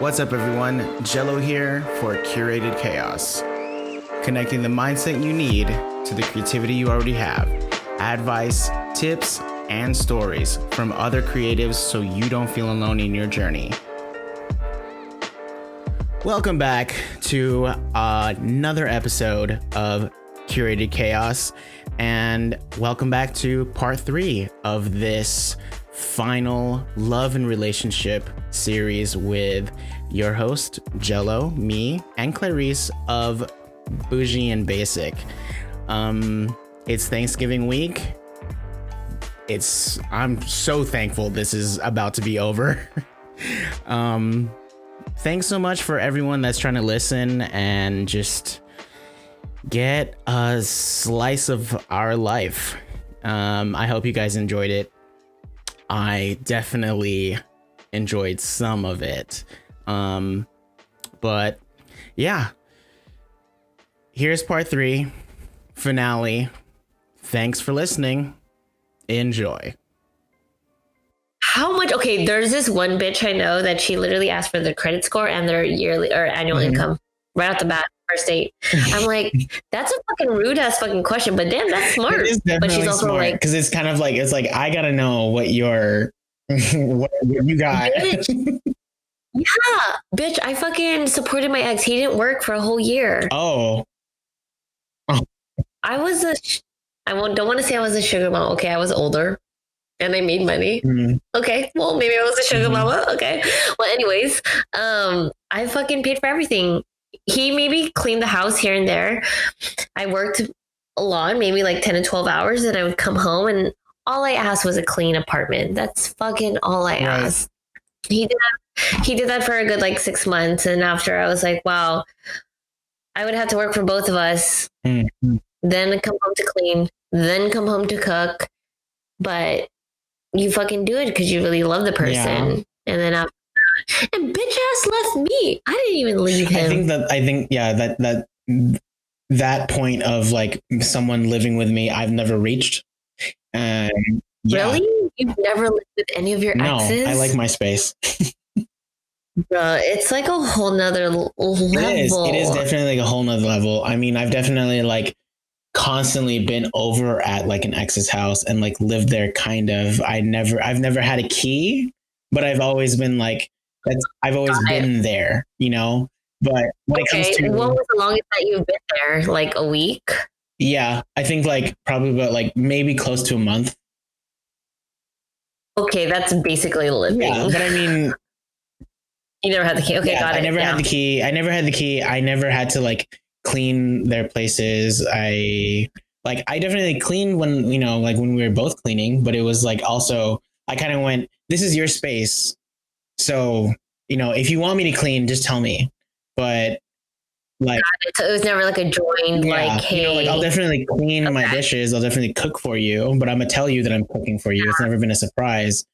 What's up, everyone? Gelo here for Curated Chaos. Connecting the mindset you need to the creativity you already have. Advice, tips, and stories from other creatives so you don't feel alone in your journey. Welcome back to another episode of Curated Chaos, and welcome back to part 3 of this final love and relationship series with your host Gelo, me, and Clarice of Bougie and Basic. It's Thanksgiving week. I'm so thankful this is about to be over. Thanks so much for everyone that's trying to listen and just get a slice of our life. I hope you guys enjoyed it. I definitely enjoyed some of it. But yeah, here's part 3, finale. Thanks for listening. Enjoy. How much? Okay, there's this one bitch I know that she literally asked for their credit score and their yearly or annual income right off the bat, first date. I'm like, that's a fucking rude ass fucking question, but damn, that's smart. But she's also smart, like, because it's kind of like, it's like, I gotta know what your what you got. Bitch. Yeah, bitch, I fucking supported my ex. He didn't work for a whole year. Oh. I was don't want to say I was a sugar mama. Okay, I was older and I made money. Okay, well, maybe I was a sugar mama. Okay. Well, anyways, I fucking paid for everything. He maybe cleaned the house here and there. I worked a lot, maybe like 10 to 12 hours, and I would come home and all I asked was a clean apartment. That's fucking all I asked. He did that for a good like 6 months. And after I was like, wow, I would have to work for both of us. Then come home to clean, then come home to cook. But you fucking do it because you really love the person. Yeah. And then after that, and bitch ass left me. I didn't even leave him. That point of like someone living with me, I've never reached. Yeah. Really? You've never lived with any of your exes? No, I like my space. Bruh, it's like a whole nother level. It is definitely like a whole nother level. I mean, I've definitely like constantly been over at like an ex's house and like lived there kind of. I've never had a key, but I've always been like, I've always been there, you know? But when it comes to, what was the longest that you've been there? Like a week? Yeah, I think like probably about like maybe close to a month. Okay, that's basically living. Yeah, but I mean, you never had the key. Okay, yeah, got it. I never had the key. I never had to like clean their places. I definitely cleaned when, you know, like when we were both cleaning, but it was like also, I kind of went, this is your space. So, you know, if you want me to clean, just tell me. But like, so it was never like a joined, like, hey, you know, like I'll definitely clean my dishes. I'll definitely cook for you, but I'm gonna tell you that I'm cooking for you. Yeah. It's never been a surprise.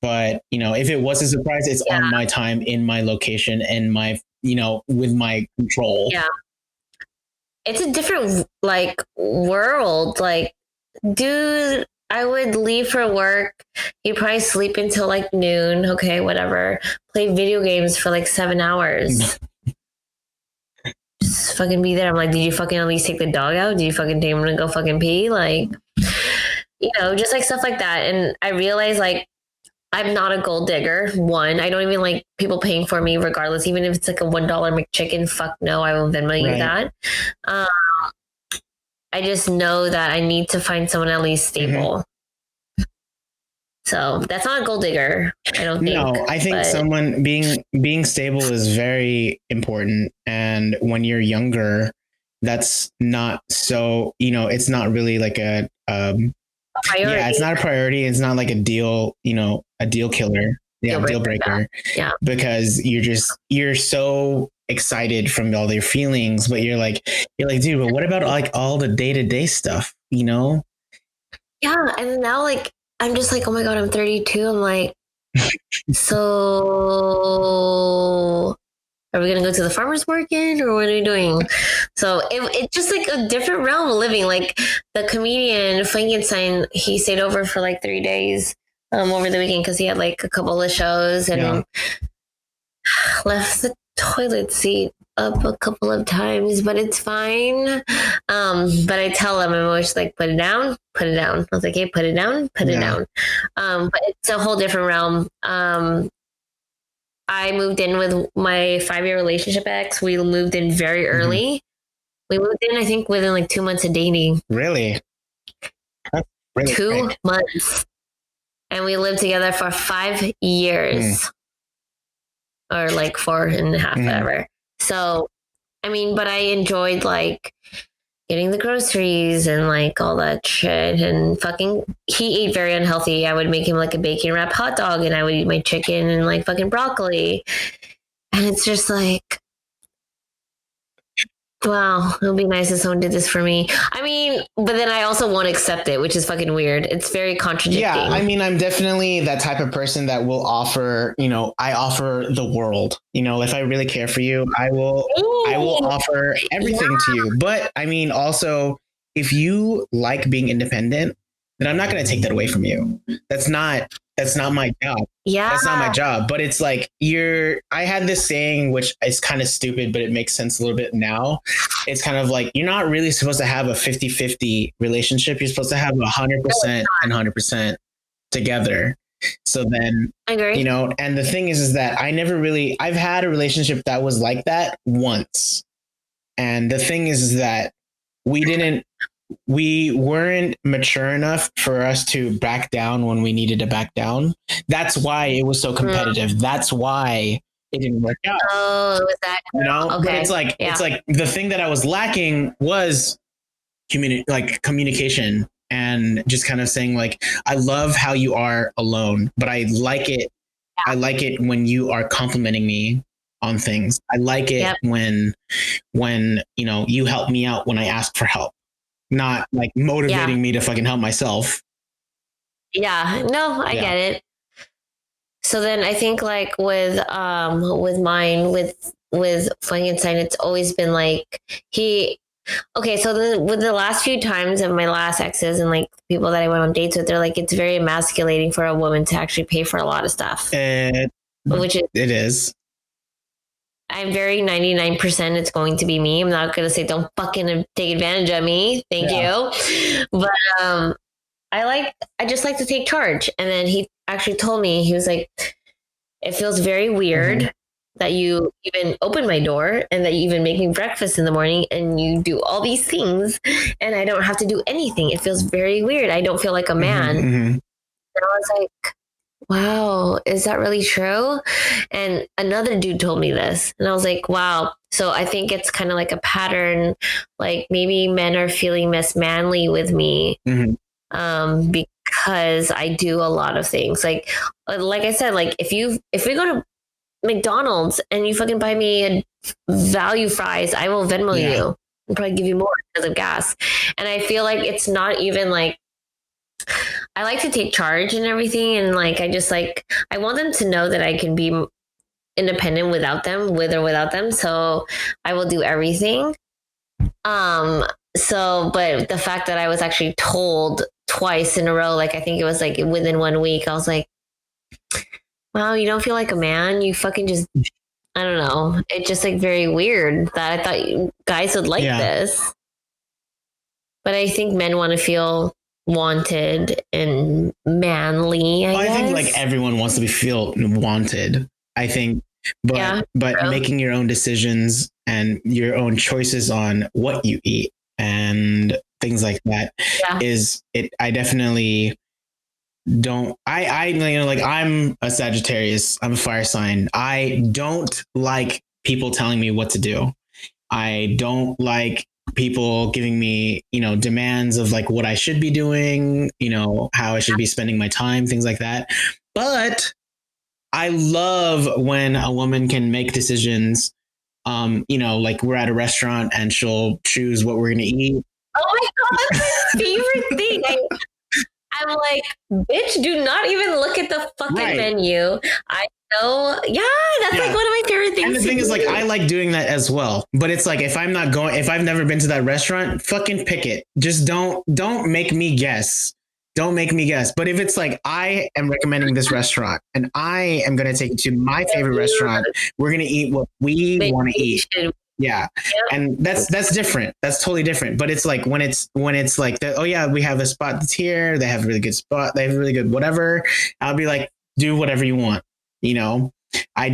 But, you know, if it was a surprise, it's on my time, in my location, and my, you know, with my control. Yeah. It's a different like world. Like, dude, I would leave for work. You'd probably sleep until like noon. Okay, whatever. Play video games for like 7 hours. Just fucking be there. I'm like, did you fucking at least take the dog out? Did you fucking take him to go fucking pee? Like, you know, just like stuff like that. And I realized like, I'm not a gold digger. One, I don't even like people paying for me regardless, even if it's like a $1 McChicken. Fuck no, I will Venmo you that. I just know that I need to find someone at least stable. So that's not a gold digger, I don't think. No, I think someone being stable is very important. And when you're younger, that's not so, you know, it's not really like a priority. Yeah, it's not a priority. It's not like a deal, you know, a deal killer. Yeah, deal breaker. Yeah. Because you're so excited from all your feelings, but you're like, dude, but what about like all the day-to-day stuff, you know? Yeah. And now like, I'm just like, oh my God, I'm 32. I'm like, so Are we going to go to the farmer's market or what are we doing? So it's just like a different realm of living. Like the comedian Frankenstein, he stayed over for like 3 days over the weekend because he had like a couple of shows and left the toilet seat up a couple of times, but it's fine. But I tell him, I'm always like, put it down, put it down. I was like, hey, put it down, put it down. But it's a whole different realm. I moved in with my 5-year relationship ex. We moved in very early. We moved in, I think, within like 2 months of dating. Really? That's really 2 quick. months. And we lived together for 5 years. Or like 4.5, whatever. So, I mean, but I enjoyed like getting the groceries and like all that shit and fucking, he ate very unhealthy. I would make him like a bacon wrapped hot dog and I would eat my chicken and like fucking broccoli. And it's just like, wow, it would be nice if someone did this for me. I mean, but then I also won't accept it, which is fucking weird. It's very contradicting. Yeah, I mean, I'm definitely that type of person that will offer, I offer the world. If I really care for you, I will offer everything to you. But I mean, also, if you like being independent, then I'm not going to take that away from you. That's not my job. Yeah. That's not my job. But it's like I had this saying, which is kind of stupid, but it makes sense a little bit now. It's kind of like, you're not really supposed to have a 50-50 relationship. You're supposed to have 100% and 100% together. So then, I agree. and the thing is that I've had a relationship that was like that once. And the thing is that we weren't mature enough for us to back down when we needed to back down. That's why it was so competitive. That's why it didn't work out. Oh, was that? Okay. But it's like the thing that I was lacking was communication and just kind of saying like, I love how you are alone, but I like it. I like it when you are complimenting me on things. I like it when you help me out when I ask for help. Not like motivating me to fucking help myself. Yeah, no, I get it. So then I think like with Frankenstein, it's always been like so with the last few times of my last exes and like people that I went on dates with, they're like, it's very emasculating for a woman to actually pay for a lot of stuff. It is. I'm very 99% it's going to be me. I'm not going to say don't fucking take advantage of me. Thank you. But I just like to take charge. And then he actually told me, he was like, it feels very weird that you even open my door and that you even make me breakfast in the morning and you do all these things and I don't have to do anything. It feels very weird. I don't feel like a man. And I was like, wow, is that really true? And another dude told me this and I was like, wow. So I think it's kind of like a pattern, like maybe men are feeling less manly with me because I do a lot of things. Like I said, like if we go to McDonald's and you fucking buy me a value fries, I will Venmo you and probably give you more because of gas. And I feel like it's not even like, I like to take charge and everything. And like, I want them to know that I can be independent without them, with or without them. So I will do everything. But the fact that I was actually told twice in a row, like, I think it was like within 1 week, I was like, wow, you don't feel like a man. You fucking just, I don't know. It's just like very weird that I thought guys would like this. But I think men want to feel wanted and manly. I think like everyone wants to feel wanted. I think, but making your own decisions and your own choices on what you eat and things like that is it. I definitely don't. I'm a Sagittarius. I'm a fire sign. I don't like people telling me what to do. I don't like people giving me, demands of like what I should be doing, how I should be spending my time, things like that. But I love when a woman can make decisions, like we're at a restaurant and she'll choose what we're going to eat. Oh my God, that's my favorite thing. I'm like, bitch, do not even look at the fucking menu. I know. Yeah, that's like one of my favorite things. And the thing is, like, I like doing that as well. But it's like, if I'm not going, if I've never been to that restaurant, fucking pick it. Just don't make me guess. Don't make me guess. But if it's like, I am recommending this restaurant and I am going to take you to my favorite restaurant, we're going to eat what we want to eat. Yeah. And that's different. That's totally different. But it's like when it's like, oh yeah, we have a spot that's here. They have a really good spot. They have a really good whatever. I'll be like, do whatever you want. You know, I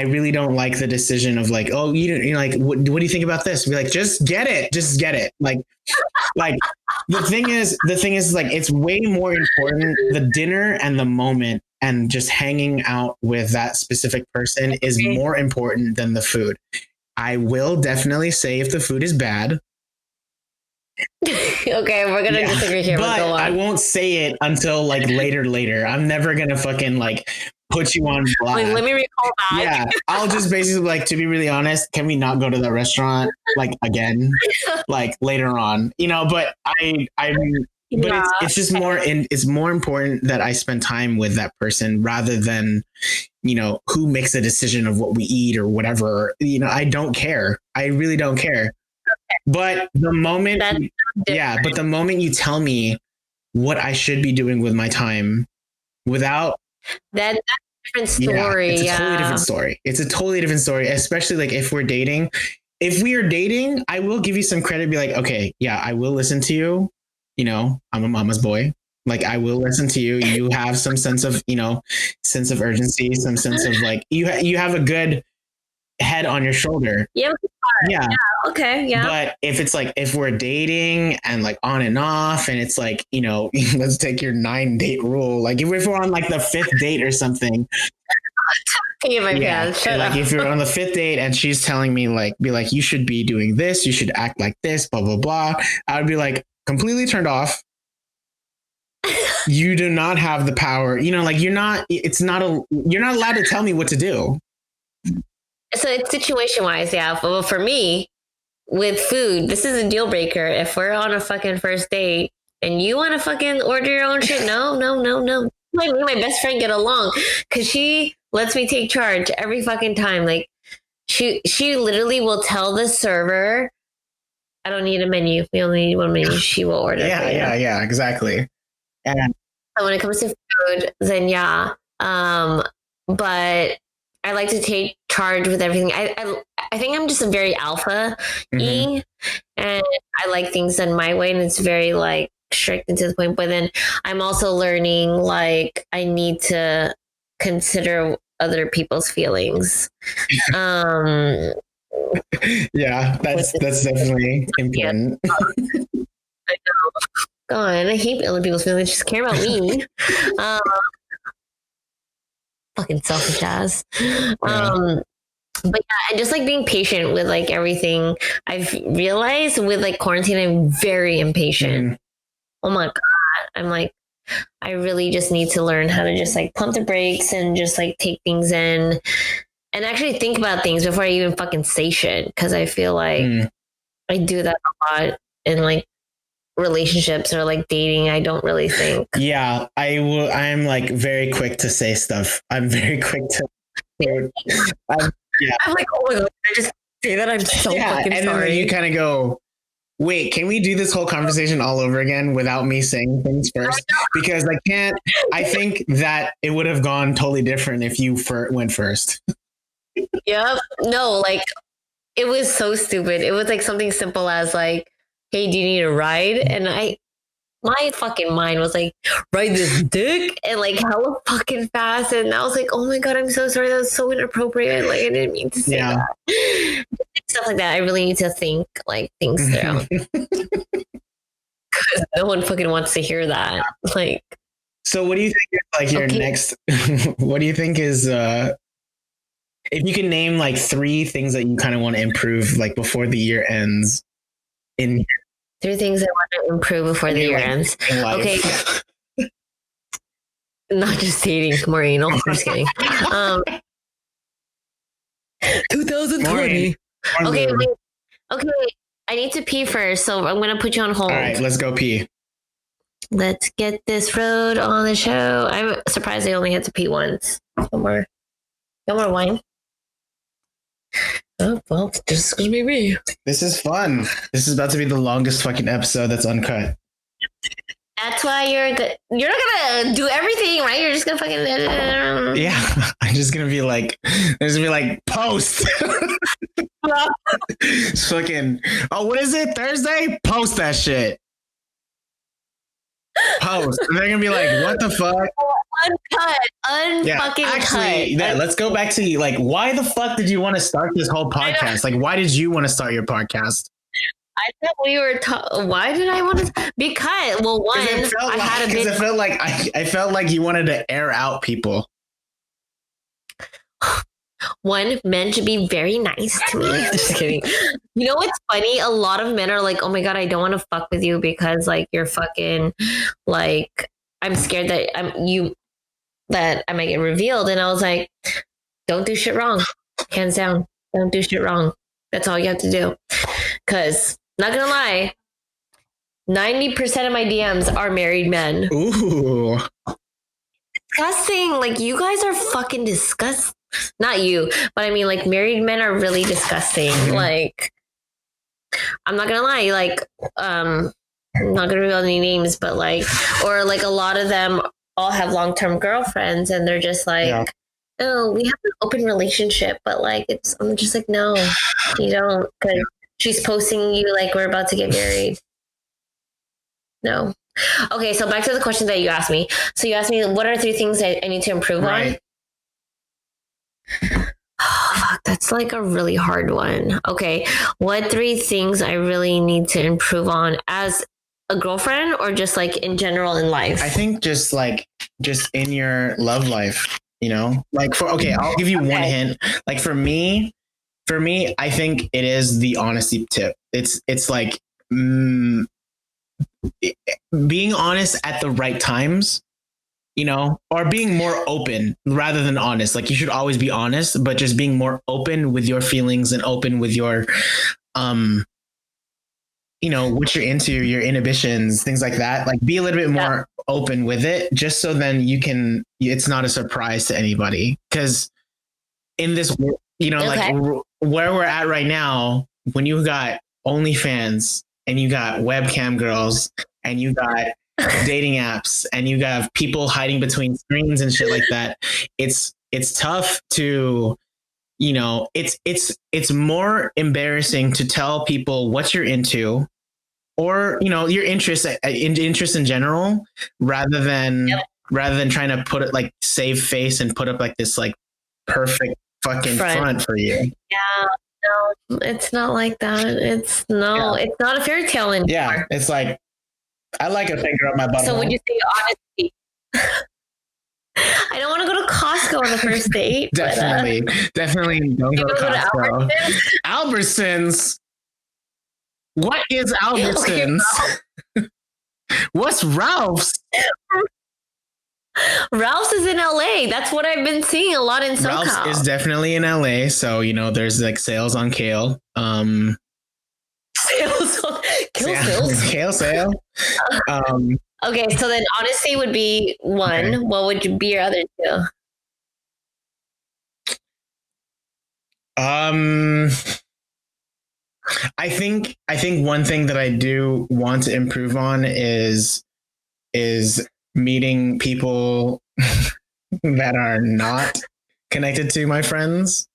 really don't like the decision of like, oh, you're like, what do you think about this? Be like, just get it. Like the thing is like, it's way more important. The dinner and the moment and just hanging out with that specific person is more important than the food. I will definitely say if the food is bad. Okay, we're gonna disagree here. But I won't say it until like later. I'm never gonna fucking like put you on blast. Like, let me recall back. Yeah, I'll just basically like, to be really honest, can we not go to the restaurant like again, like later on, you know? But it's just more, it's more important that I spend time with that person rather than, you know, who makes a decision of what we eat or whatever. You know, I don't care. I really don't care. But the moment, but the moment you tell me what I should be doing with my time without that's a different story. It's a totally different story. It's a totally different story, especially like if we're dating. If we are dating, I will give you some credit. Be like, okay, yeah, I will listen to you. You know, I'm a mama's boy. Like, I will listen to you. You have some sense of, you know, sense of urgency, some sense of like, you have a good head on your shoulder. Yeah. Okay. Yeah. But if it's like, if we're dating and like on and off and it's like, you know, let's take your 9-date rule. Like if we're on like the 5th date or something. If you're on the 5th date and she's telling me like, be like, you should be doing this. You should act like this, blah, blah, blah. I would be like completely turned off. You do not have the power, you know, like you're not allowed to tell me what to do. So it's situation wise. Yeah. Well, for me with food, this is a deal breaker. If we're on a fucking first date and you want to fucking order your own shit, no. Like me and my best friend get along because she lets me take charge every fucking time. Like she literally will tell the server, I don't need a menu. We only need one menu. She will order. Yeah, exactly. And so when it comes to food, then yeah. But I like to take charge with everything. I think I'm just a very alpha and I like things done my way, and it's very like strict and to the point. But then I'm also learning like I need to consider other people's feelings. Yeah, that's definitely important. I know. God, I hate other people's feelings. Just care about me. Fucking selfish ass. But yeah, and just like being patient with like everything. I've realized with like quarantine, I'm very impatient. Oh my God. I'm like, I really just need to learn how to just like pump the brakes and just like take things in and actually think about things before I even fucking say shit. Cause I feel like I do that a lot in like relationships or like dating. I don't really think. Yeah, I'm like very quick to say stuff. I'm very quick to. I'm like, oh my God, I just say that. I'm so fucking and sorry. Then you kind of go, wait, can we do this whole conversation all over again without me saying things first? Because I think that it would have gone totally different if you went first. Yep. No, like it was so stupid. It was like something simple as like, hey, do you need a ride? And my fucking mind was like, ride this dick, and like hella fucking fast. And I was like, oh my God, I'm so sorry. That was so inappropriate. Like I didn't mean to say that. Stuff like that. I really need to think like things through. Because no one fucking wants to hear that. Like, so what do you think is like your next, what do you think is, if you can name like 3 things that you kind of want to improve like before the year ends in 3 things I want to improve before the year ends. Okay. Not just dating, more anal. I'm just kidding. 2020. Okay, wait. Okay, I need to pee first, so I'm gonna put you on hold. All right, let's go pee. Let's get this road on the show. I'm surprised I only had to pee once. No more wine. Oh, well, it's just gonna be me. This is fun. This is about to be the longest fucking episode that's uncut. That's why you're not gonna do everything, right? You're just gonna fucking edit. Yeah, I'm just gonna be like, there's gonna be like post. It's fucking. Oh, what is it? Thursday? Post that shit. Post. And they're gonna be like, what the fuck? Unfucking actually, cut. Yeah, let's go back to like, why the fuck did you want to start this whole podcast? Like, why did you want to start your podcast? I thought we were. Why did I want to? Because I felt like you wanted to air out people. One, men should be very nice to me. Just kidding. You know what's funny? A lot of men are like, "Oh my god, I don't want to fuck with you because like you're fucking like I'm scared that I might get revealed." And I was like, "Don't do shit wrong, hands down. Don't do shit wrong. That's all you have to do." Because not gonna lie, 90% of my DMs are married men. Ooh, disgusting! Like you guys are fucking disgusting. Not you, but I mean, like married men are really disgusting. Mm-hmm. Like, I'm not gonna lie. Like, I'm not gonna reveal any names, but like, or like a lot of them all have long-term girlfriends, and they're just like, "Oh, we have an open relationship," but like, I'm just like, no, you don't, because she's posting you like we're about to get married. No. Okay, so back to the question that you asked me. So you asked me, what are 3 things I need to improve on? Oh, fuck, that's like a really hard one. Okay, what 3 things I really need to improve on as a girlfriend or just like in general in life? I think just in your love life, you know, like I'll give you one hint. Like for me, I think it is the honesty tip. It's like being honest at the right times. You know, or being more open rather than honest. Like you should always be honest, but just being more open with your feelings and open with your, you know, what you're into, your inhibitions, things like that. Like be a little bit more open with it, just so then it's not a surprise to anybody. Because in this, you know, like where we're at right now, when you got OnlyFans and you got webcam girls and you got dating apps and you got people hiding between screens and shit like that, it's tough to, you know, it's more embarrassing to tell people what you're into or, you know, your interest in general rather than trying to put it like save face and put up like this like perfect fucking front for you. Yeah. No, it's not like that. It's not a fairy tale anymore. Yeah, it's like I like a finger up my butt. So would you say honesty? I don't want to go to Costco on the first date. Definitely don't go to Costco. Albertsons? What is Albertsons? What's Ralph's? Ralph's is in LA. That's what I've been seeing a lot in SoCal. Ralph's is definitely in LA. So, you know, there's like sales on kale. Kale sale. Okay, so then honesty would be one. Okay. What would be your other 2? I think one thing that I do want to improve on is meeting people that are not connected to my friends.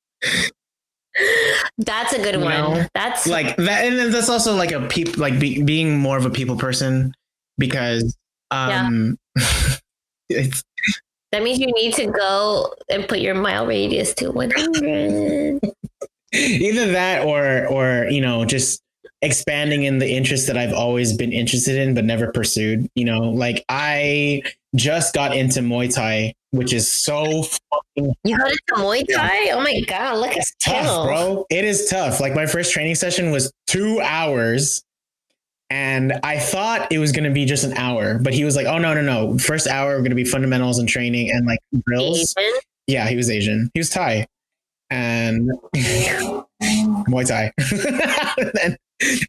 That's a good one. Know? That's like that, and then that's also like being more of a people person because it's that means you need to go and put your mile radius to 100. Either that or you know, just expanding in the interest that I've always been interested in but never pursued. You know, like I just got into Muay Thai, which is so fucking. You got into Muay Thai? Oh my god, look at tough, bro. It is tough. Like my first training session was 2 hours. And I thought it was going to be just an hour, but he was like, "Oh no! First hour we're going to be fundamentals and training and like drills." Asian? Yeah, he was Asian. He was Thai, and Muay Thai.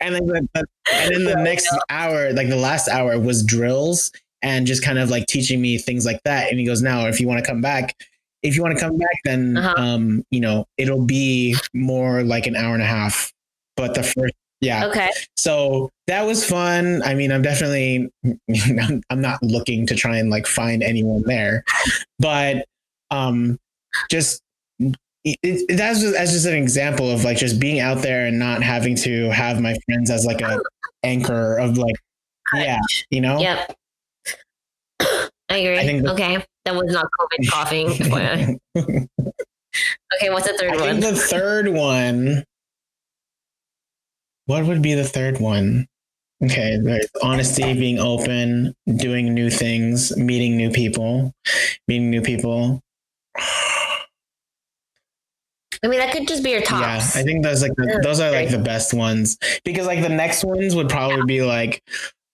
And then the next hour, like the last hour, was drills and just kind of like teaching me things like that. And he goes, now, if you want to come back, then it'll be more like an hour and a half. But the first, yeah. Okay. So that was fun. I mean, I'm definitely, I'm not looking to try and like find anyone there, but just that's just an example of like just being out there and not having to have my friends as like a anchor of like, yeah, you know? Yep. I agree. Okay. That was not COVID coughing. Okay, what's the third one? I think the third one. What would be the third one? Okay, there's honesty, being open, doing new things, meeting new people. I mean, that could just be your tops. Yeah, I think those are like the best ones, because like the next ones would probably be like,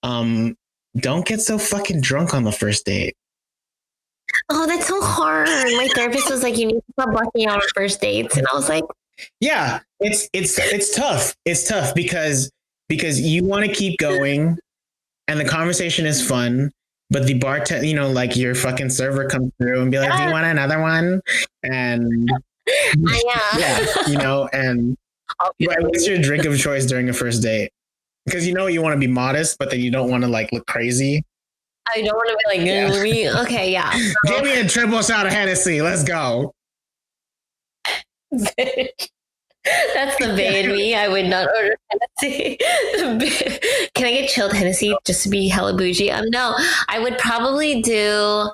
don't get so fucking drunk on the first date. Oh, that's so hard. My therapist was like, you need to stop blocking out on first dates, and I was like, yeah, it's tough. It's tough because you want to keep going, and the conversation is fun, but the bartender, like your fucking server comes through and be like, do you want another one? And yeah, and what's your drink of choice during a first date? Because you want to be modest, but then you don't want to like look crazy. I don't want to be like, me. Okay, yeah. So. Give me a triple shot of Hennessy. Let's go. That's the bae in me. I would not order Hennessy. Can I get chilled Hennessy just to be hella bougie? No, I would probably do.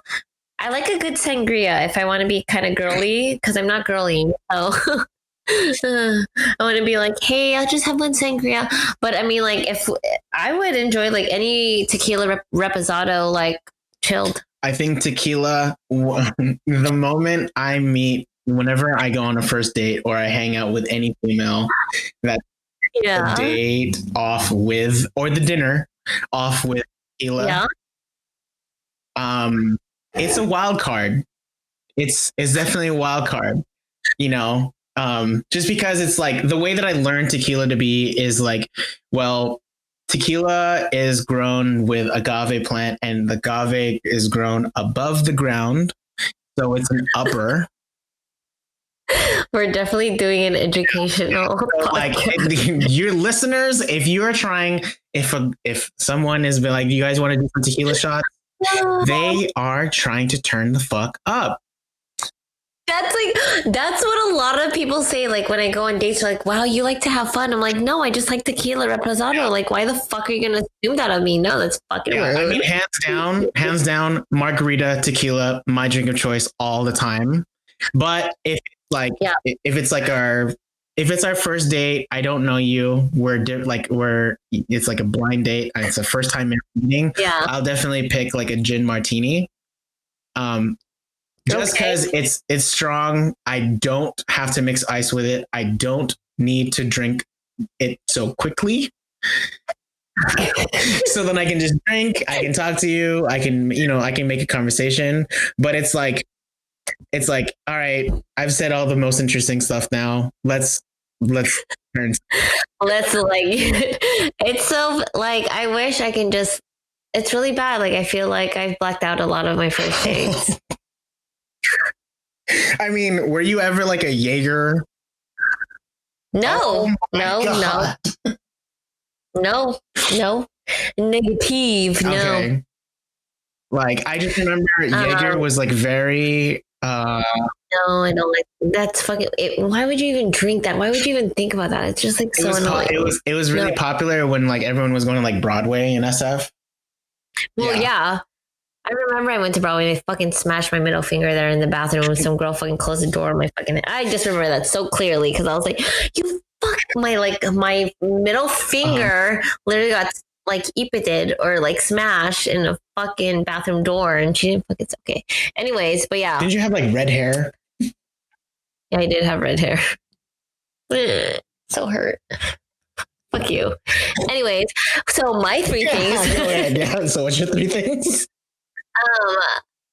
I like a good sangria if I want to be kind of girly, because I'm not girly. So I want to be like, hey, I'll just have one sangria. But I mean, like, if I would enjoy like any tequila reposado, like chilled. I think tequila, the moment I meet, whenever I go on a first date or I hang out with any female, that the date off with, or the dinner off with tequila. Yeah. It's a wild card. It's definitely a wild card, just because it's like the way that I learned tequila to be is like, well, tequila is grown with agave plant, and the agave is grown above the ground. So it's an upper. We're definitely doing an educational like your listeners, if you are trying, if someone has been like, you guys want to do some tequila shots? They are trying to turn the fuck up. That's what a lot of people say. Like when I go on dates, they're like, wow, you like to have fun. I'm like, no, I just like tequila reposado. Like, why the fuck are you going to assume that of me? No, that's fucking rude. I mean, hands down, margarita, tequila, my drink of choice all the time. But if it's our first date, I don't know you, it's like a blind date, it's a first time meeting. Yeah, I'll definitely pick like a gin martini. Just because it's strong. I don't have to mix ice with it. I don't need to drink it so quickly. So then I can just drink, I can talk to you, I can make a conversation. But it's like, all right, I've said all the most interesting stuff now. Let's turn. Let's it's so like, I wish I can just, it's really bad. Like, I feel like I've blacked out a lot of my first dates. I mean, were you ever like a Jaeger? No, no. Negative. No. Okay. Like, I just remember Jaeger was like very no, I don't like that's fucking why would you even drink that? Why would you even think about that? It's just like so annoying. It was really popular when like everyone was going to like Broadway and SF. Well, yeah. I remember I went to Broadway and I fucking smashed my middle finger there in the bathroom and some girl fucking closed the door on my fucking I just remember that so clearly because I was like, you fuck, my middle finger literally got like epited or like smashed in a fucking bathroom door, and she didn't fuck it's okay. Anyways, but yeah. Did you have like red hair? Yeah, I did have red hair. So hurt. Fuck you. Anyways, so my three things. Yeah, so what's your three things?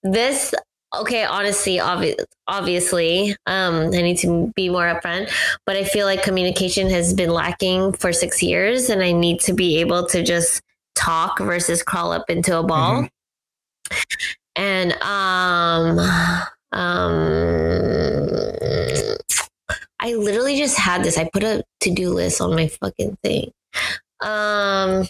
This okay, honestly, obviously, I need to be more upfront, but I feel like communication has been lacking for 6 years, and I need to be able to just talk versus crawl up into a ball. And I literally just had this. I put a to-do list on my fucking thing. I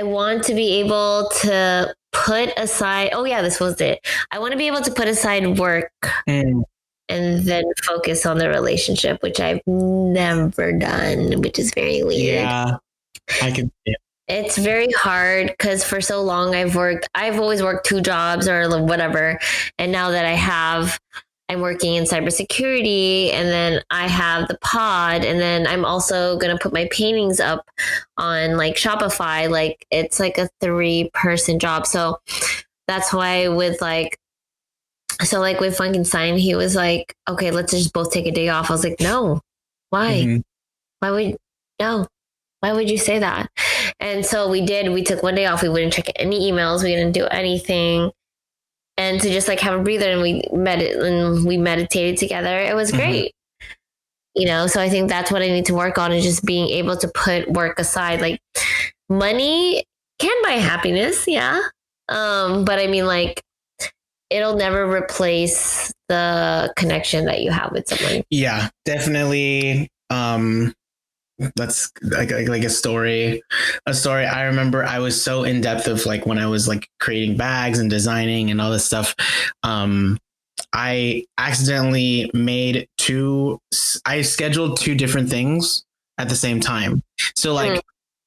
want to be able to put aside, oh yeah, this was it. I want to be able to put aside work and then focus on the relationship, which I've never done, which is very weird. Yeah, I can see it. It's very hard because for so long I've always worked 2 jobs or whatever. And now that I'm working in cybersecurity, and then I have the pod, and then I'm also going to put my paintings up on like Shopify. Like it's like a 3-person job. So that's why with Frankenstein, he was like, okay, let's just both take a day off. I was like, no, why? Why would you say that? And so we took one day off. We wouldn't check any emails. We didn't do anything. And to just like have a breather, and we meditated together. It was great. So I think that's what I need to work on, is just being able to put work aside. Like money can buy happiness. Yeah. But I mean, like, it'll never replace the connection that you have with someone. Yeah, definitely. That's like a story. I remember I was so in depth of like when I was like creating bags and designing and all this stuff. I accidentally I scheduled 2 different things at the same time. So like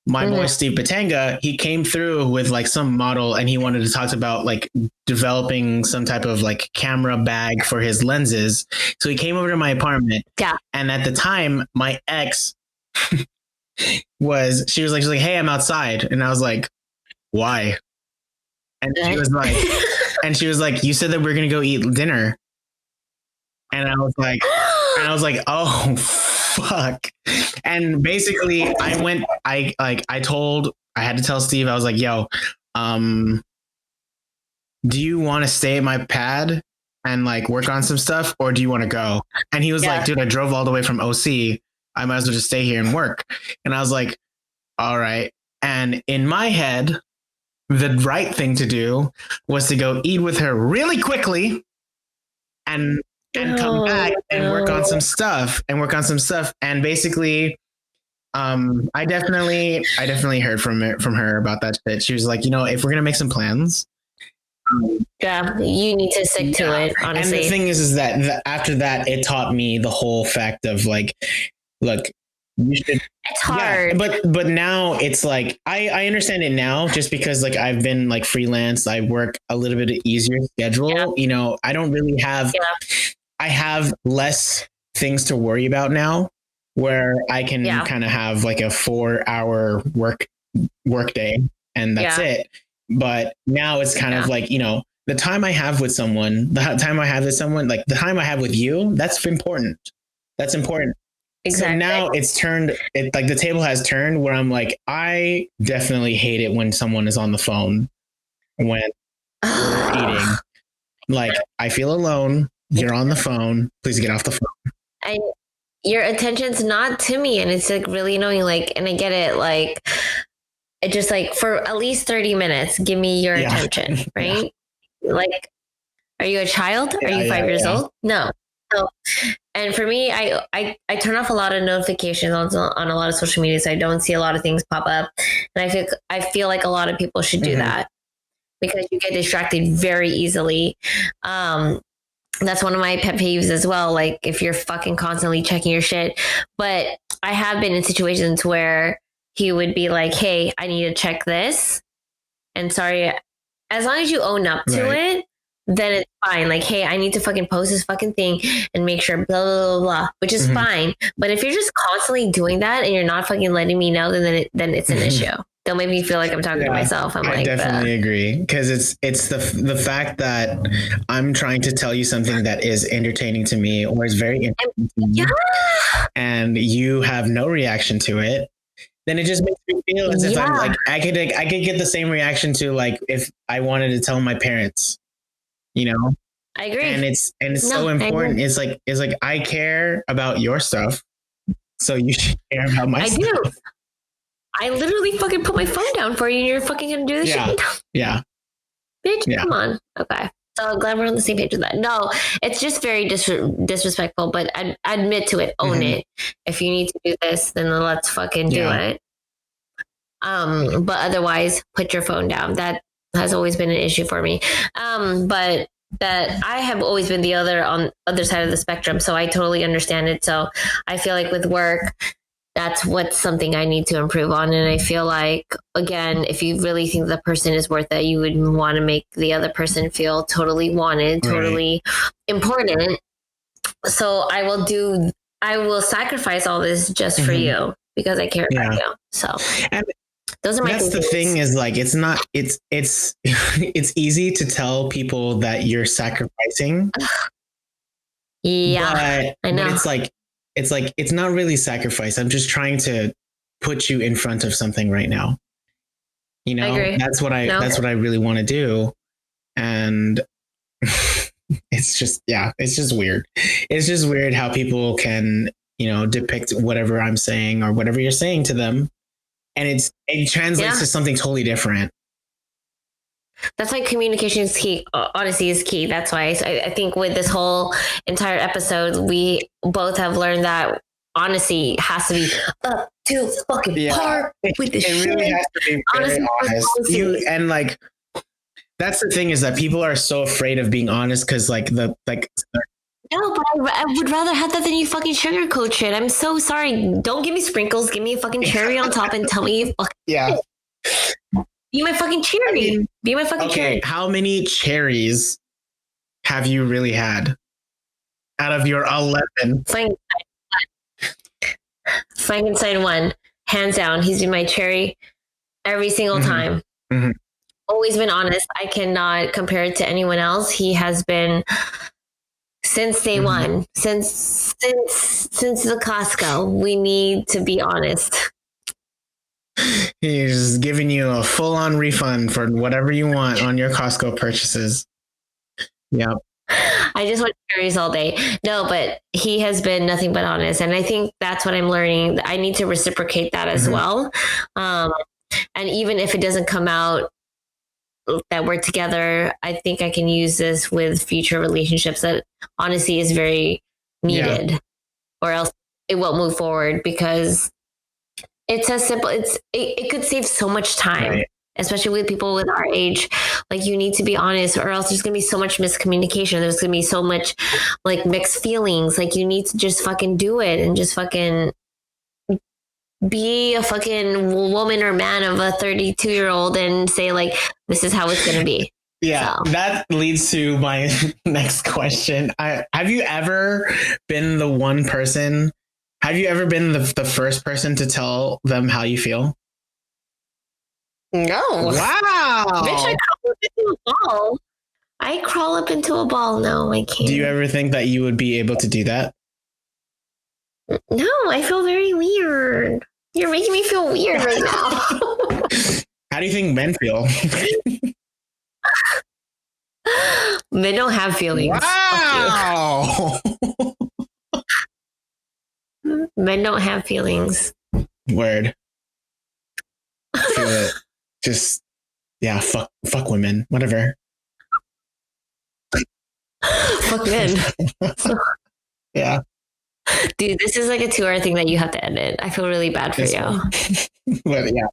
my boy Steve Batanga, he came through with like some model, and he wanted to talk about like developing some type of like camera bag for his lenses. So he came over to my apartment. Yeah. And at the time, my ex she was like, hey, I'm outside. And I was like, why? And she was like, you said that we're going to go eat dinner. And I was like, oh, fuck. And basically I had to tell Steve, I was like, yo, do you want to stay at my pad and like work on some stuff, or do you want to go? And he was like, dude, I drove all the way from OC. I might as well just stay here and work. And I was like, all right. And in my head, the right thing to do was to go eat with her really quickly and come back and work on some stuff. And basically, I definitely heard from her about that shit. She was like, if we're going to make some plans, you need to stick to it, honestly. And the thing is that after that, it taught me the whole fact of like, look, you should. It's hard, but now it's like I understand it now, just because like I've been like freelance. I work a little bit easier schedule. I don't really have. I have less things to worry about now, where I can kind of have like a 4-hour work day, and that's it. But now it's kind of like, the time I have with someone, like the time I have with you, that's important. That's important. Exactly. So now like the table has turned, where I'm like, I definitely hate it when someone is on the phone when we're eating. Like, I feel alone. You're on the phone. Please get off the phone. And your attention's not to me. And it's like really annoying. Like, and I get it. Like, it just like for at least 30 minutes, give me your attention. Right. Like, are you a child? Are you 5 years old? No. So, and for me, I turn off a lot of notifications on a lot of social media, so I don't see a lot of things pop up. And I feel like a lot of people should do that, because you get distracted very easily. That's one of my pet peeves as well. Like, if you're fucking constantly checking your shit. But I have been in situations where he would be like, hey, I need to check this. And sorry, as long as you own up to it, then it's fine. Like, hey, I need to fucking post this fucking thing and make sure blah, blah, blah, blah, which is fine. But if you're just constantly doing that and you're not fucking letting me know, then it's an issue. Don't make me feel like I'm talking to myself. I definitely agree, because it's the fact that I'm trying to tell you something that is entertaining to me, or is very interesting to me, and you have no reaction to it. Then it just makes me feel as if I'm like, I could get the same reaction to like if I wanted to tell my parents you know? I agree. And it's so important. It's like I care about your stuff, so you should care about my stuff. I do. I literally fucking put my phone down for you and you're fucking gonna do this shit. Yeah. Bitch, come on. Okay. So I'm glad we're on the same page with that. No, it's just very disrespectful, but admit to it, own it. If you need to do this, then let's fucking do it. But otherwise, put your phone down. That has always been an issue for me. But that I have always been on other side of the spectrum, so I totally understand it. So I feel like with work, that's what's something I need to improve on. And I feel like, again, if you really think the person is worth it, you would want to make the other person feel totally wanted, totally important. So I will sacrifice all this just for you because I care about you. So and those are my that's the thing is like, it's not, it's easy to tell people that you're sacrificing. Yeah, I know. But it's not really sacrifice. I'm just trying to put you in front of something right now. You know, that's what I really want to do. And it's just weird. It's just weird how people can, depict whatever I'm saying or whatever you're saying to them. And it translates to something totally different. That's why communication is key. Honesty is key. That's why I think with this whole entire episode, we both have learned that honesty has to be up to fucking par with the shit. It really has to be very honest. That's the thing is that people are so afraid of being honest because no, but I would rather have that than you fucking sugarcoat shit. I'm so sorry. Don't give me sprinkles. Give me a fucking cherry on top and tell me you fucking Be my fucking cherry. Be my fucking cherry. How many cherries have you really had out of your 11? Frankenstein one. Hands down. He's been my cherry every single time. Mm-hmm. Always been honest. I cannot compare it to anyone else. He has been since day one. Since the Costco. We need to be honest. He's giving you a full-on refund for whatever you want on your Costco purchases. Yep. I just want cherries all day. No, but he has been nothing but honest. And I think that's what I'm learning. I need to reciprocate that as well. And even if it doesn't come out that we're together, I think I can use this with future relationships. That honesty is very needed or else it won't move forward because it's as simple. It could save so much time, especially with people with our age. Like you need to be honest, or else there's gonna be so much miscommunication. There's gonna be so much like mixed feelings. Like you need to just fucking do it and just fucking be a fucking woman or man of a 32-year-old and say like, this is how it's gonna be. Yeah, so. That leads to my next question. Have you ever been the one person? Have you ever been the first person to tell them how you feel? No. Wow. Bitch, I crawl up into a ball. No, I can't. Do you ever think that you would be able to do that? No, I feel very weird. You're making me feel weird right now. How do you think men feel? Men don't have feelings. Wow. Men don't have feelings. Word. Feel it. Just fuck women. Whatever. Fuck men. Yeah. Dude, this is like a 2-hour thing that you have to edit. I feel really bad for you. But yeah.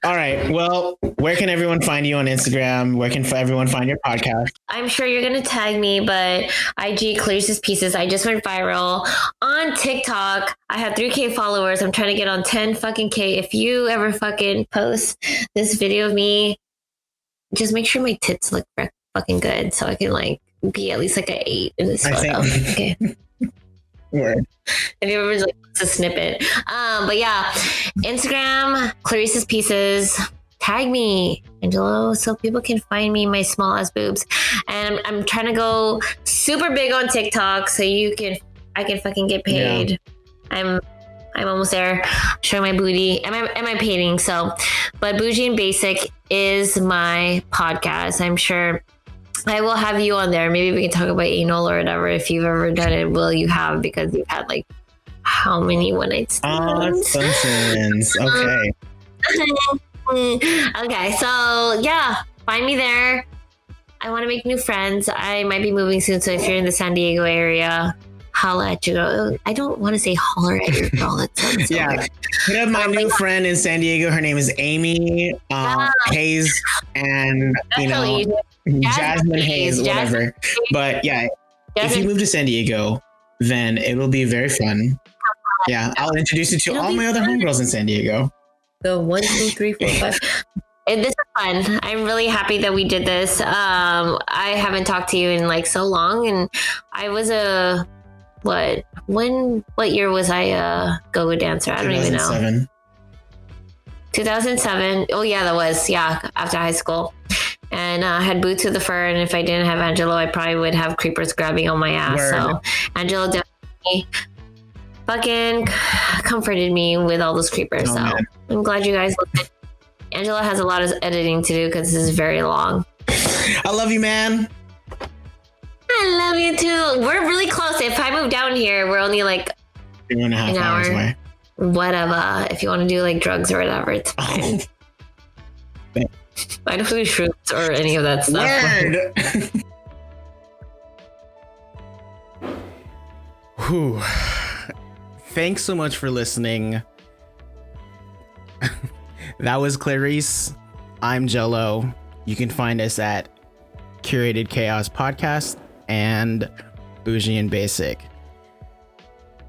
All right. Well, where can everyone find you on Instagram? Where can everyone find your podcast? I'm sure you're going to tag me, but IG clears his pieces. I just went viral on TikTok. I have 3K followers. I'm trying to get on 10 fucking K. If you ever fucking post this video of me, just make sure my tits look fucking good so I can like be at least like an 8 in this photo. Okay. Word. If you ever like to snippet. But yeah, Instagram, Clarissa's Pieces. Tag me, Angelo, so people can find me, my small ass boobs. And I'm trying to go super big on TikTok so I can fucking get paid. Yeah. I'm almost there. Showing my booty. Am I painting? So, but Bougie and Basic is my podcast. I'm sure I will have you on there. Maybe we can talk about anal or whatever. If you've ever done it, will you have? Because you've had like how many one night stands? Oh, that's okay. Okay, so yeah, find me there. I want to make new friends. I might be moving soon, so if you're in the San Diego area, holla at your girl. I don't want to say holler at your girl. That sounds so Yeah, hit up my new friend in San Diego. Her name is Amy Hayes, and Jasmine Hayes, whatever. But yeah, if you move to San Diego, then it will be very fun. Yeah, I'll introduce you to all my other homegirls in San Diego. The 1, 2, 3, 4, 5. And this is fun. I'm really happy that we did this. I haven't talked to you in like so long, and I was what year was I a go-go dancer? I don't even know. 2007. Oh yeah, that was after high school. And I had boots with the fur, and if I didn't have Angelo, I probably would have creepers grabbing on my ass. Word. So Angelo definitely fucking comforted me with all those creepers. So man. I'm glad you guys listened. Angela has a lot of editing to do because this is very long. I love you, man. I love you too. We're really close. If I move down here, we're only like 2.5 hours away. Whatever. If you want to do like drugs or whatever, it's fine. I don't do shrooms or any of that stuff. Word. Whew. Thanks so much for listening. That was Clarice. I'm Gelo. You can find us at Curated Chaos Podcast and Bougie and Basic.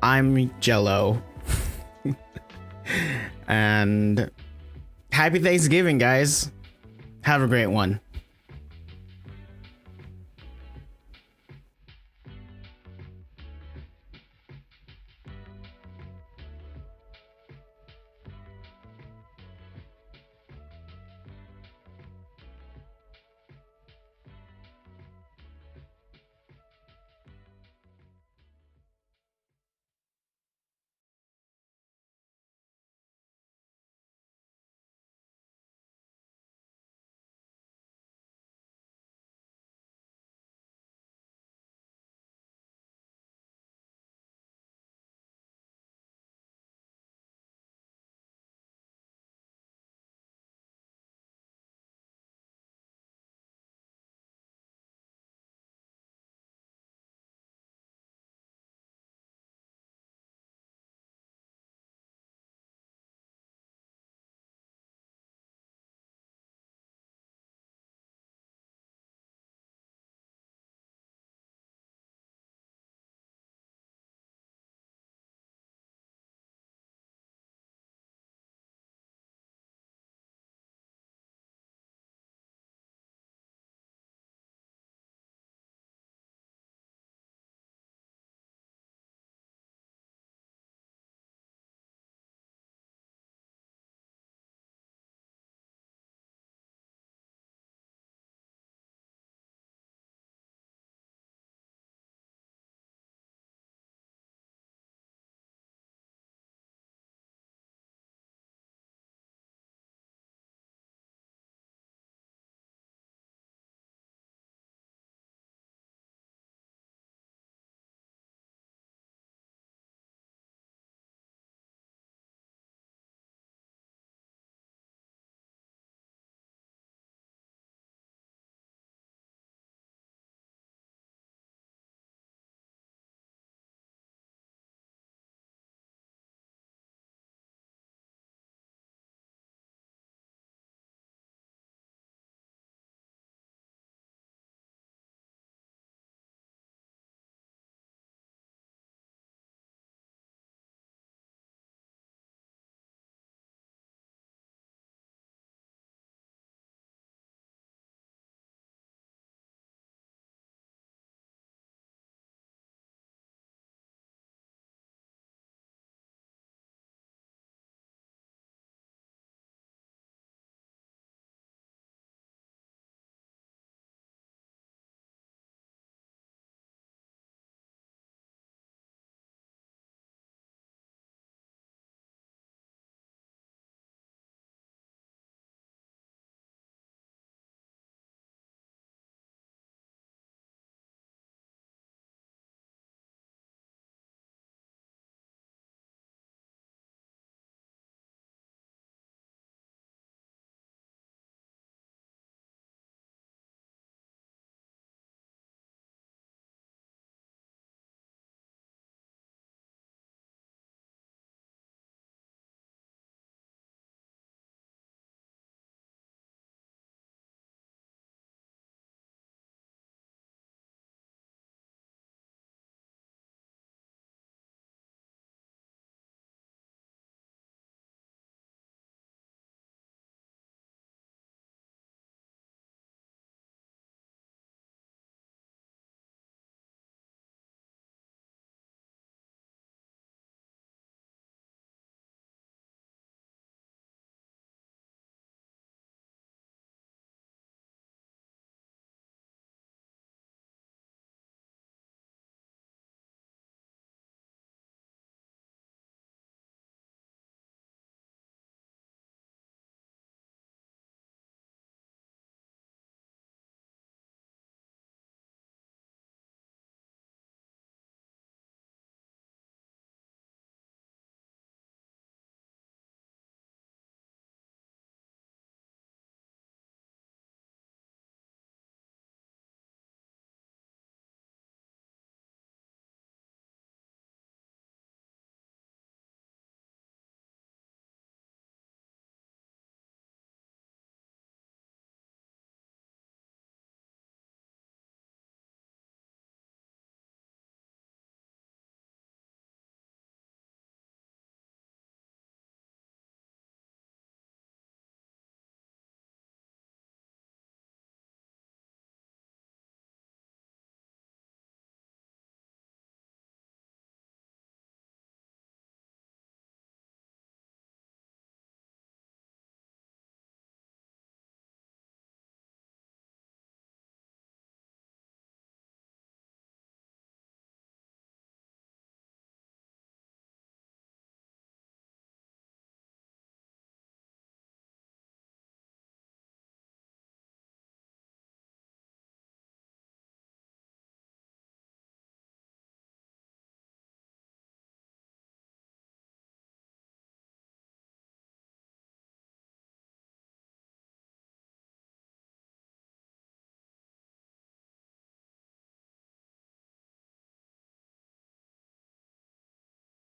I'm Gelo. And happy Thanksgiving, guys. Have a great one.